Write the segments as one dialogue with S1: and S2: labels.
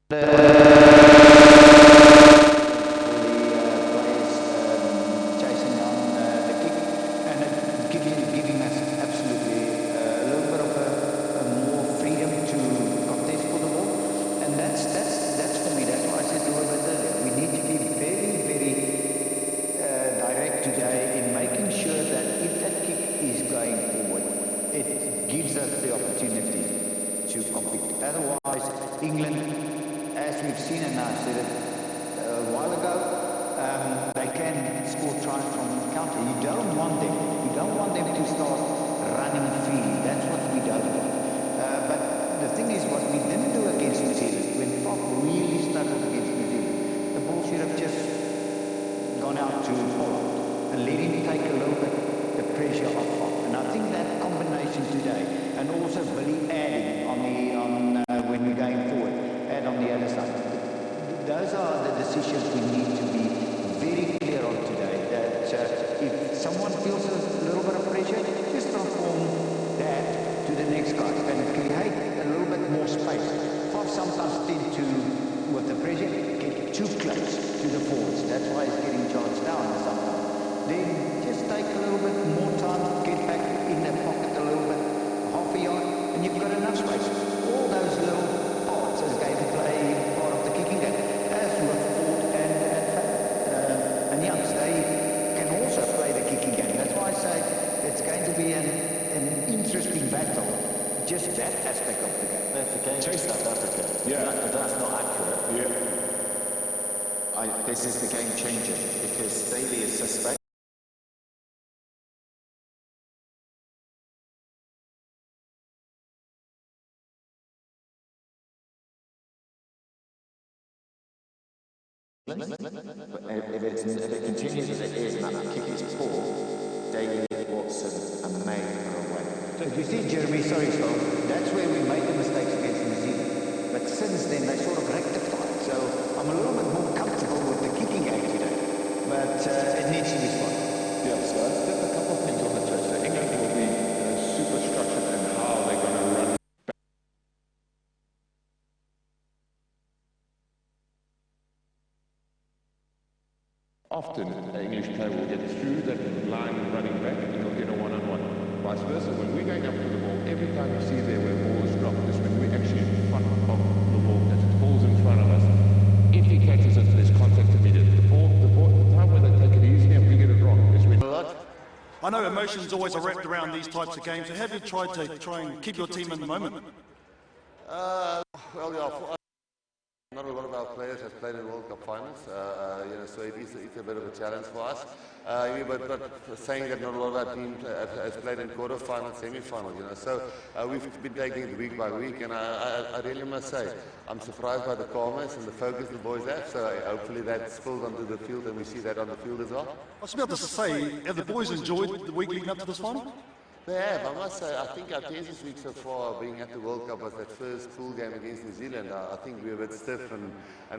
S1: gives us the opportunity to compete. Otherwise, England, as we've seen, and I said it a while ago, they can score tries from counter. You don't want them to start running free. That's what we don't want. But the thing is, what we didn't do against New Zealand, when Pop really struggled against New Zealand, the ball should have just gone out to Pollard and let him take a little bit the pressure off Pop. And I think that combination today, and also Billy adding when we're going forward, add on the other side. Those are the decisions we need to be very clear on today. That if someone feels a little bit of pressure, just transform that to the next guy and create a little bit more space. Pop sometimes tend to, with the pressure, get too close to the forwards. That's why he's getting charged down sometimes. Then just take a little bit more time, get back in the pocket a little bit, half a yard, and you've got enough space. All those little parts as game play, part of the kicking game, as with Ford and Youngs, they can also play the kicking game. That's why I say it's going to be an interesting battle, just that aspect of the game.
S2: That's against South Africa. Yeah. That's not accurate. Yeah. This is the game changer because Daly is suspect. But if it continues as it is and that kick is poor, Daly, Watson and May are away.
S1: So you see, Jeremy, sorry, Scott, that's where we made the mistakes against New Zealand. But since then, they sort of rectified. So I'm a little bit more comfortable with the kicking game today. But it needs to be spotted.
S3: Yeah, so there's a couple of things on the touch. So England will be super structured in how they're going to run. Often, the English player will get through that line running back and he'll get a one-on-one. Vice versa, when we're going up to the ball, every time you see there where the ball is dropped is when we're actually in front of the ball, that it falls in front of us. If he catches it, there's contact immediately. The time where they take it easy and we get it wrong is when...
S4: I know emotions always are wrapped around these types of games, so have you tried to and keep your team in the moment?
S5: Not a lot of our players have played in World Cup finals, so it's a bit of a challenge for us. But saying that not a lot of our team has played in quarter-final, semi-final, so we've been taking it week by week, and I really must say, I'm surprised by the calmness and the focus the boys have, so hopefully that spills onto the field and we see that on the field as well.
S4: I was about to say, have the boys enjoyed the week leading up to this final?
S5: They have. I must say, I think our teams this week so far, being at the World Cup, was that first pool game against New Zealand. I think we were a bit stiff and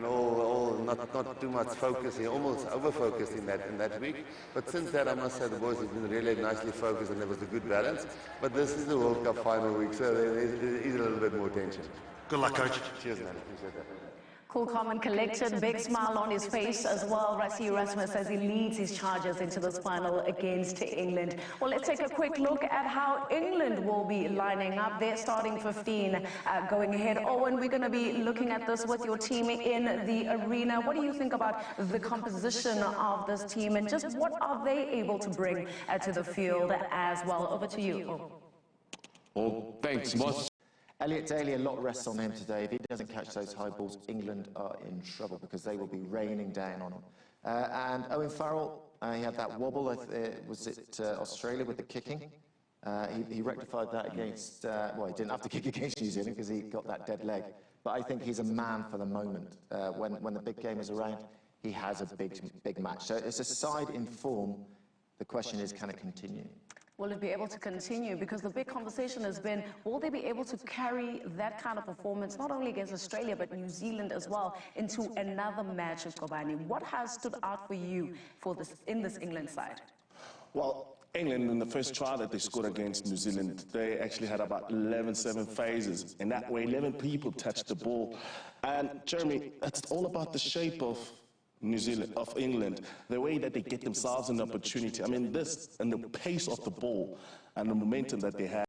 S5: all not too much focus here, almost over-focused in that week. But since that, I must say, the boys have been really nicely focused and there was a good balance. But this is the World Cup final week, so there is a little bit more tension.
S4: Good luck, Coach.
S5: Cheers, man. Appreciate that.
S6: Cool, calm and collected, big smile on his face as well. RSA Rasmus as he leads his Chargers into this final against England. Well, let's take a quick look at how England will be lining up. They're starting 15 going ahead. Owen, we're going to be looking at this with your team in the arena. What do you think about the composition of this team and just what are they able to bring to the field as well? Over to you.
S3: Well, thanks, Moss.
S2: Elliot Daly, a lot rests on him today. If he doesn't catch those high balls, England are in trouble because they will be raining down on him. And Owen Farrell, he had that wobble, was it Australia with the kicking? He rectified that against, well, he didn't have to kick against New Zealand because he got that dead leg. But I think he's a man for the moment. When the big game is around, he has a big match. So it's a side in form. The question is, can it continue?
S6: Will it be able to continue? Because the big conversation has been, will they be able to carry that kind of performance, not only against Australia, but New Zealand as well, into another match of Kobani? What has stood out for you in this England side?
S7: Well, England, in the first try that they scored against New Zealand, they actually had about 11-7 phases. In that way, 11 people touched the ball. And Jeremy, it's all about the shape of England, the way that they get themselves an opportunity. I mean, this and the pace of the ball and the momentum that they have.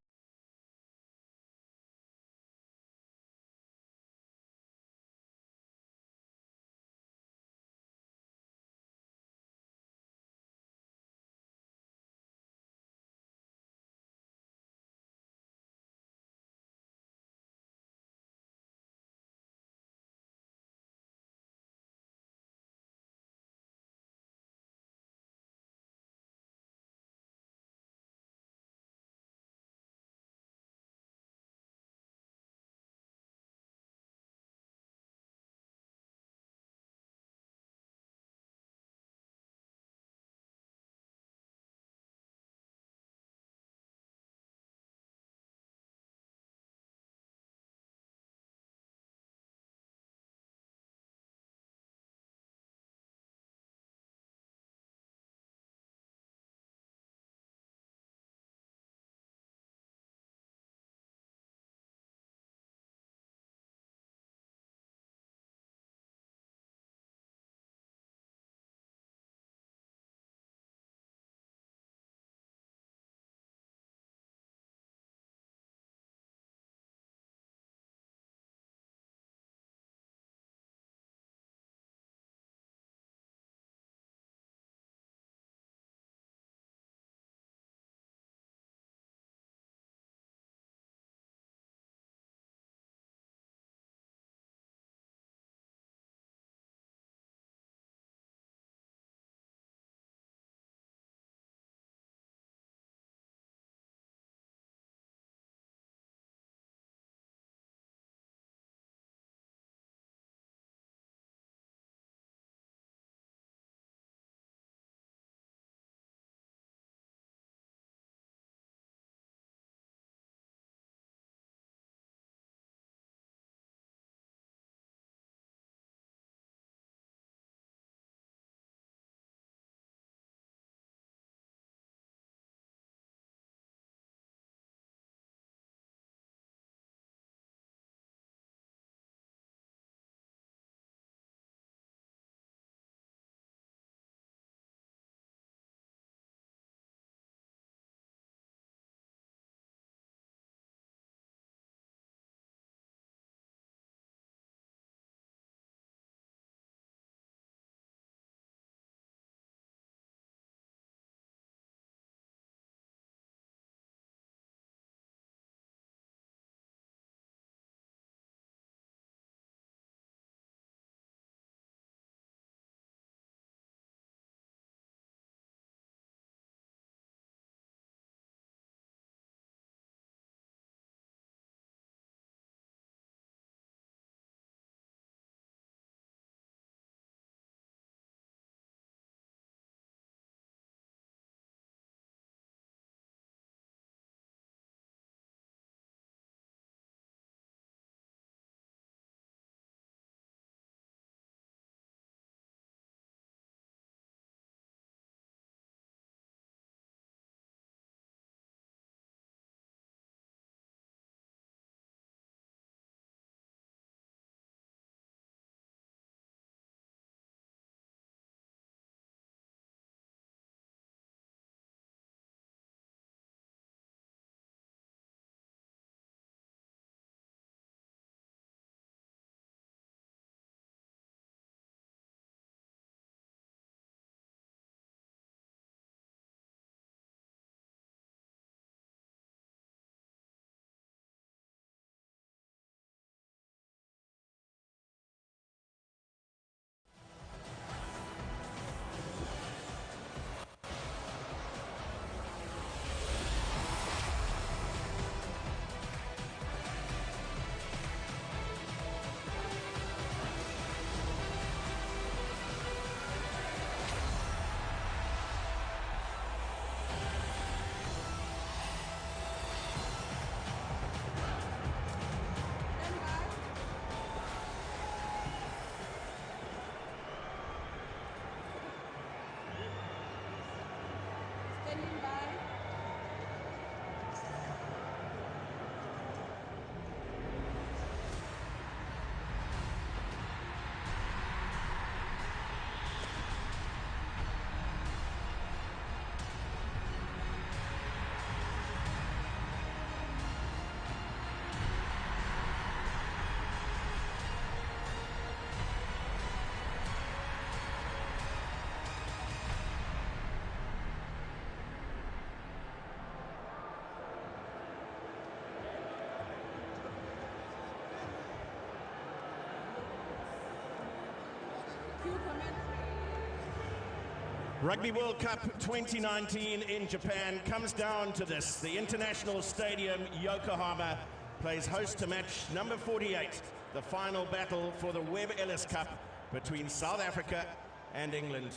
S8: Rugby World Cup 2019 in Japan comes down to this. The International Stadium, Yokohama, plays host to match number 48, the final battle for the Webb Ellis Cup between South Africa and England.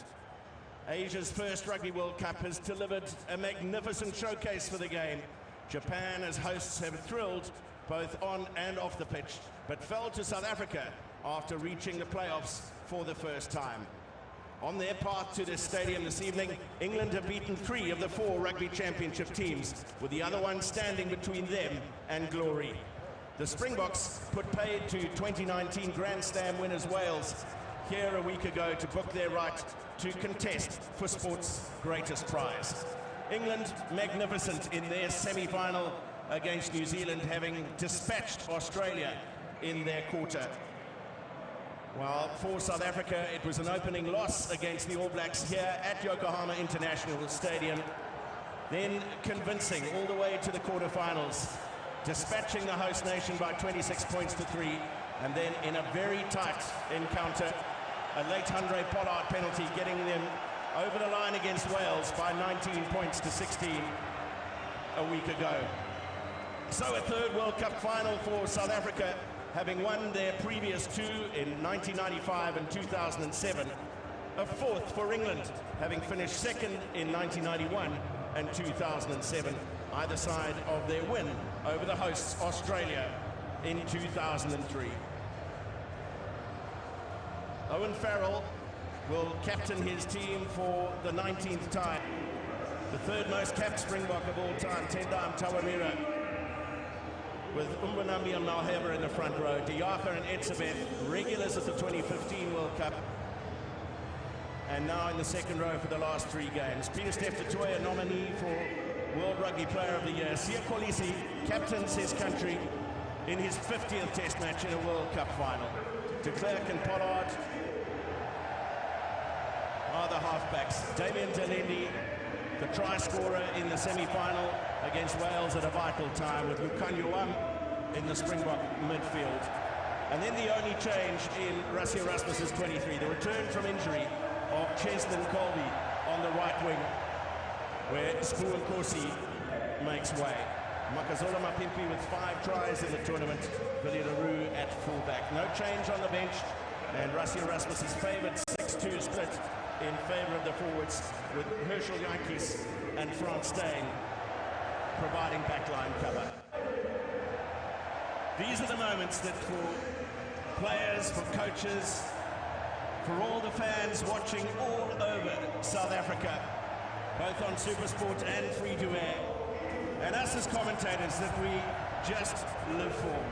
S8: Asia's first Rugby World Cup has delivered a magnificent showcase for the game. Japan as hosts have thrilled both on and off the pitch, but fell to South Africa after reaching the playoffs for the first time. On their path to this stadium this evening, England have beaten 3 of the 4 Rugby Championship teams, with the other one standing between them and glory. The Springboks put paid to 2019 Grand Slam winners Wales here a week ago to book their right to contest for sport's greatest prize. England magnificent in their semi-final against New Zealand, having dispatched Australia in their quarter. While for South Africa, it was an opening loss against the All Blacks here at Yokohama International Stadium, then convincing all the way to the quarterfinals, dispatching the host nation by 26 points to 3, and then in a very tight encounter, a late Handré Pollard penalty getting them over the line against Wales by 19 points to 16 a week ago. So a third World Cup final for South Africa, having won their previous 2 in 1995 and 2007. A fourth for England, having finished second in 1991 and 2007, either side of their win over the hosts Australia in 2003. Owen Farrell will captain his team for the 19th time. The third most capped Springbok of all time, Tendam Tawarira, with Umbonambi and Malherbe in the front row. Diaka and Etzebeth, regulars at the 2015 World Cup, and now in the second row for the last 3 games. Pieter-Steph du Toit, a nominee for World Rugby Player of the Year. Siya Kolisi captains his country in his 50th Test match in a World Cup final. De Klerk and Pollard are the halfbacks. Damien Delendi, the try scorer in the semi-final against Wales at a vital time, with Lukanyuam in the Springbok midfield. And then the only change in Rassie Erasmus's 23, the return from injury of Cheslin Colby on the right wing, where Sbu Nkosi makes way. Makazola Mapimpi with 5 tries in the tournament, Billy LaRue at fullback. No change on the bench, and Rassie Erasmus's favoured 6-2 split in favour of the forwards, with Herschel Jantjies and Frans Steyn providing backline cover. These are the moments that for players, for coaches, for all the fans watching all over South Africa, both on Supersport and free-to-air, and us as commentators, that we just live for.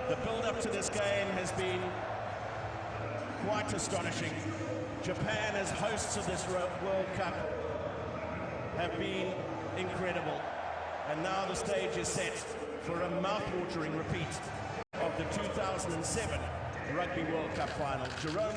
S8: The build-up to this game has been quite astonishing. Japan as hosts of this World Cup have been incredible. And now the stage is set for a mouth-watering repeat of the 2007 Rugby World Cup final. Jerome